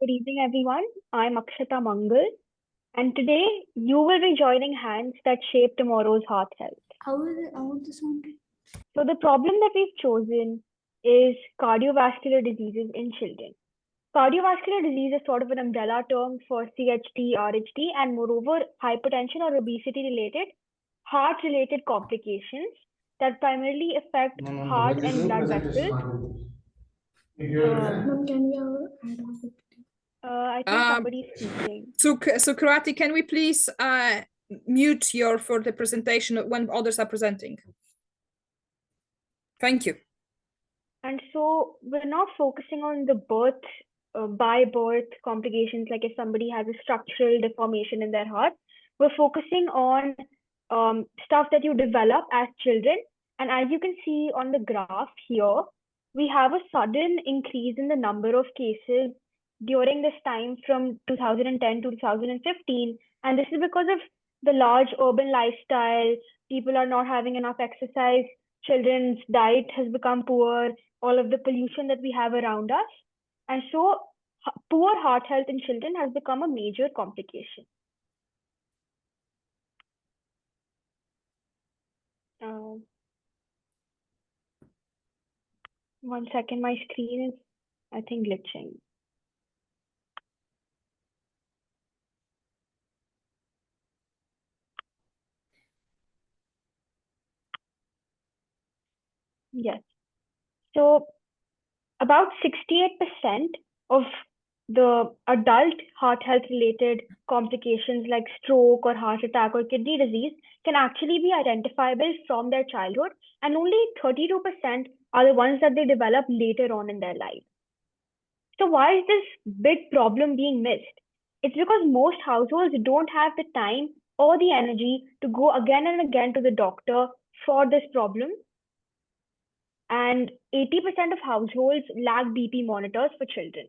Good evening, everyone. I'm AKSHITA Mangal, and today you will be joining hands that shape tomorrow's heart health. How is it? I want this one. So, the problem that we've chosen is cardiovascular diseases in children. Cardiovascular disease is sort of an umbrella term for CHT, RHT, and moreover, hypertension or obesity related heart related complications that primarily affect heart and blood vessels. Ma'am, can we add on it? I think somebody's speaking. So Karati, can we please mute for the presentation when others are presenting? Thank you. And so we're not focusing on the by birth complications, like if somebody has a structural deformation in their heart. We're focusing on stuff that you develop as children. And as you can see on the graph here, we have a sudden increase in the number of cases during this time from 2010 to 2015. And this is because of the large urban lifestyle. People are not having enough exercise. Children's diet has become poor. All of the pollution that we have around us. And so poor heart health in children has become a major complication. One second, my screen is, I think, glitching. Yes. So about 68% of the adult heart health related complications like stroke or heart attack or kidney disease can actually be identifiable from their childhood, and only 32% are the ones that they develop later on in their life. So why is this big problem being missed? It's because most households don't have the time or the energy to go again and again to the doctor for this problem. And 80% of households lack BP monitors for children.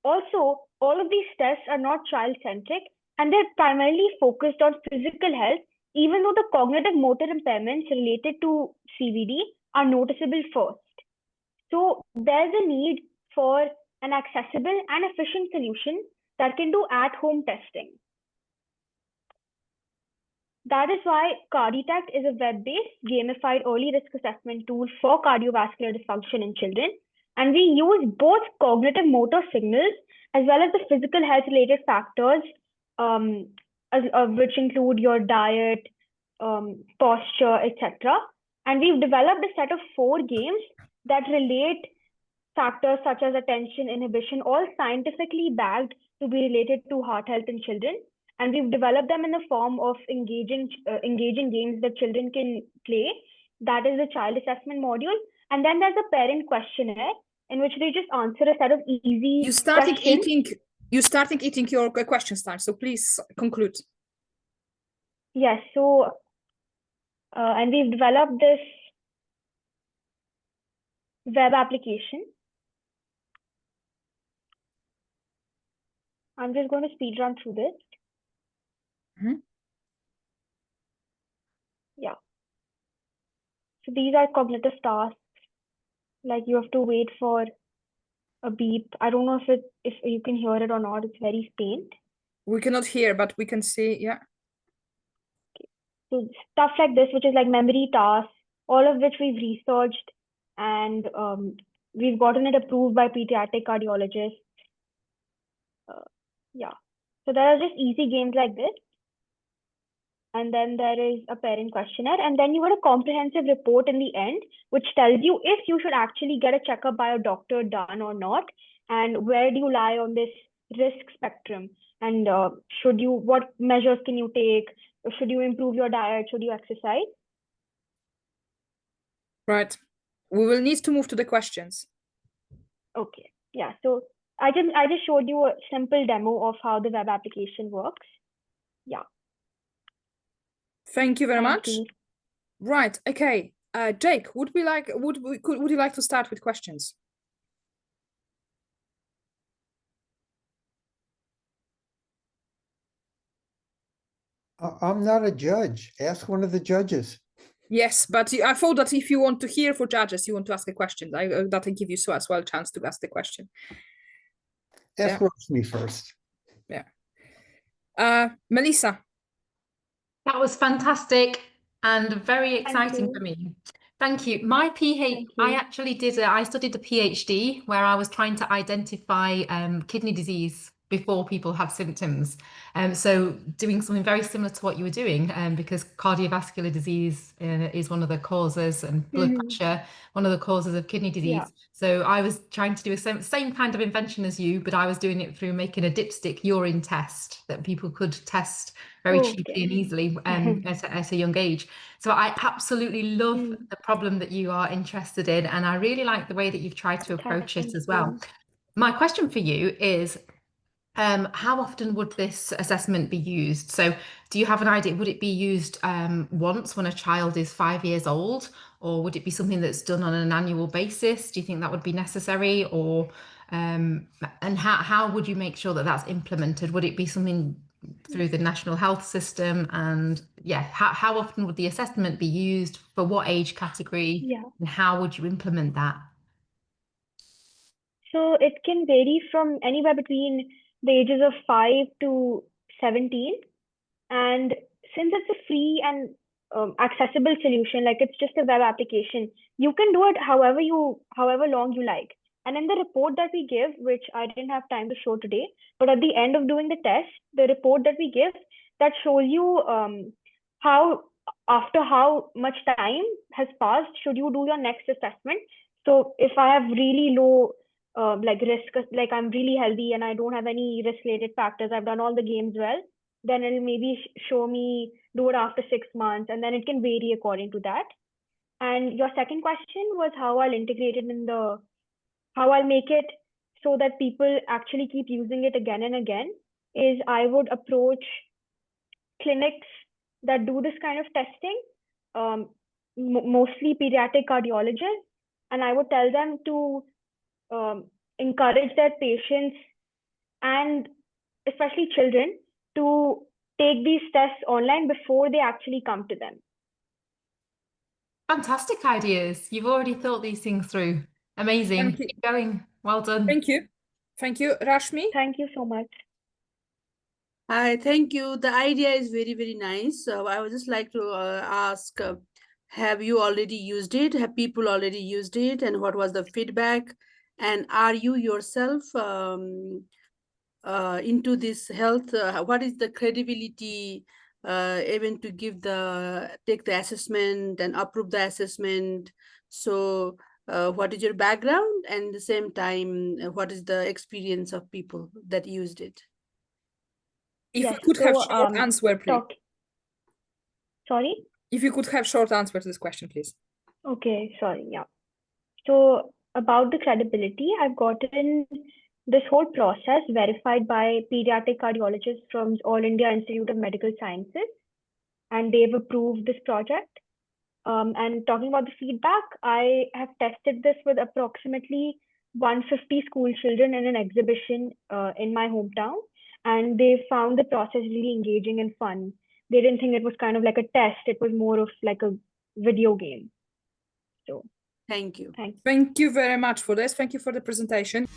Also, all of these tests are not child-centric, and they're primarily focused on physical health, even though the cognitive motor impairments related to CVD are noticeable first. So there's a need for an accessible and efficient solution that can do at-home testing. That is why CardiTect is a web-based gamified early risk assessment tool for cardiovascular dysfunction in children. And we use both cognitive motor signals as well as the physical health related factors, which include your diet, posture, etc. And we've developed a set of 4 games that relate factors such as attention, inhibition, all scientifically backed to be related to heart health in children. And we've developed them in the form of engaging games that children can play. That is the child assessment module. And then there's a parent questionnaire in which they just answer a set of easy questions. You starting eating your question time, so please conclude. Yes, so and we've developed this web application. I'm just going to speed run through this. Mm-hmm. Yeah. So these are cognitive tasks. Like you have to wait for a beep. I don't know if you can hear it or not. It's very faint. We cannot hear, but we can see. Yeah. Okay. So stuff like this, which is like memory tasks, all of which we've researched, and we've gotten it approved by pediatric cardiologists. Yeah. So there are just easy games like this. And then there is a parent questionnaire, and then you get a comprehensive report in the end, which tells you if you should actually get a checkup by a doctor done or not, and where do you lie on this risk spectrum, and what measures can you take, should you improve your diet, should you exercise? Right. We will need to move to the questions. Okay. Yeah. So I just showed you a simple demo of how the web application works. Yeah. Thank you very much. Right. Okay. Jake, would you like to start with questions? I'm not a judge. Ask one of the judges. Yes, but I thought that if you want to hear for judges, you want to ask a question. That will give you as well a chance to ask the question. Ask Roshni first. Melissa. That was fantastic and very exciting you. for me. Thank you. My Thank I you. actually I studied a PhD where I was trying to identify kidney disease before people have symptoms. So doing something very similar to what you were doing, because cardiovascular disease is one of the causes, and blood pressure, one of the causes of kidney disease. Yeah. So I was trying to do a same kind of invention as you, but I was doing it through making a dipstick urine test that people could test very cheaply and easily at a young age. So I absolutely love the problem that you are interested in, and I really like the way that you've tried to approach it as well. My question for you is, how often would this assessment be used? So do you have an idea? Would it be used once when a child is 5 years old, or would it be something that's done on an annual basis? Do you think that would be necessary, or and how would you make sure that that's implemented? Would it be something through the national health system? And yeah, how often would the assessment be used, for what age category, and how would you implement that? So it can vary from anywhere between the ages of 5 to 17. And since it's a free and accessible solution, like it's just a web application, you can do it however long you like. And in the report that we give, which I didn't have time to show today, but at the end of doing the test, the report that we give, that shows you after how much time has passed, should you do your next assessment. So if I have really low risk, like I'm really healthy and I don't have any risk-related factors, I've done all the games well, then it'll maybe show me do it after 6 months, and then it can vary according to that. And your second question was how I'll integrate it how I'll make it so that people actually keep using it again and again, is I would approach clinics that do this kind of testing, mostly pediatric cardiologists, and I would tell them to encourage their patients, and especially children, to take these tests online before they actually come to them. Fantastic ideas. You've already thought these things through. Amazing. Keep going. Well done. Thank you. Thank you, Rashmi. Thank you so much. Hi, thank you. The idea is very, very nice. So I would just like to ask, have you already used it? Have people already used it? And what was the feedback? And are you yourself into this health? What is the credibility even to take the assessment and approve the assessment? So what is your background, and at the same time, what is the experience of people that used it? If you could have short answer, please. Sorry? If you could have short answer to this question, please. Okay, sorry, yeah. So about the credibility, I've gotten this whole process verified by pediatric cardiologists from All India Institute of Medical Sciences, and they've approved this project. And talking about the feedback, I have tested this with approximately 150 school children in an exhibition in my hometown, and they found the process really engaging and fun. They didn't think it was kind of like a test, it was more of like a video game. So thank you. Thanks. Thank you very much for this. Thank you for the presentation.